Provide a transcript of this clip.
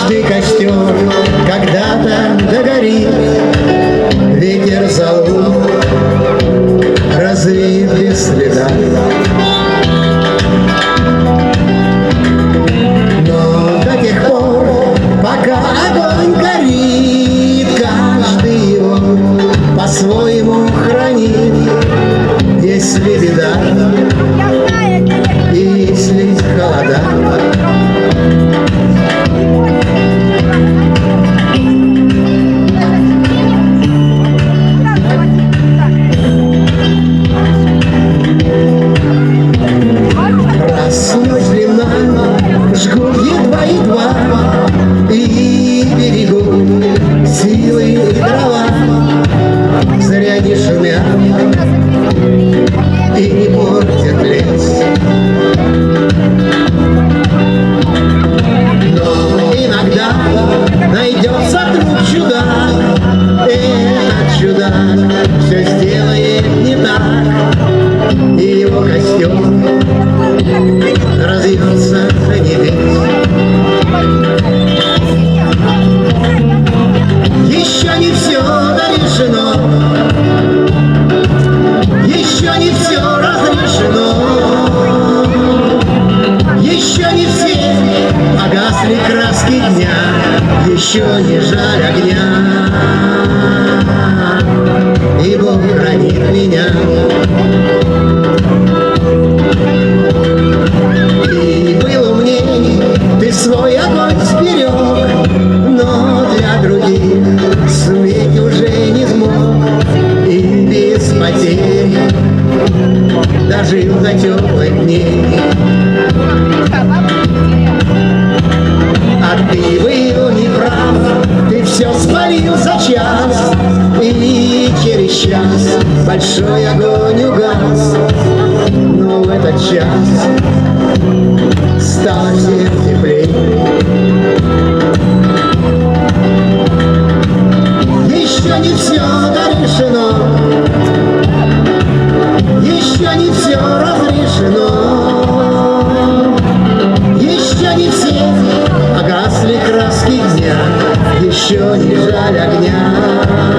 каждый костер когда-то догорит, ветер зовут, развеет без следа. Но до тех пор, пока огонь горит, каждый его по-своему хранит. Если беда, если холода, раз ночь длинна, жгут едва-едва, и берегут силы и дрова. Зря не шумят и не портят лес. Но иногда найдется друг чудак, этот чудак все сделает не так, и его костер разъется до небес. Еще не все дорешено, еще не все разрешено, еще не все погасли краски дня, еще не жаль огня, и Бог хранит меня. И был умней, ты свой огонь сберег, но для других суметь уже не смог, и без потерь дожил до теплых дней. А ты был неправ, ты все спалил за час, и через час большой огонь угас. Но в этот час стало всем теплей. Еще не все дорешено, еще не все разрешено, еще не все погасли краски дня, еще не жаль огня.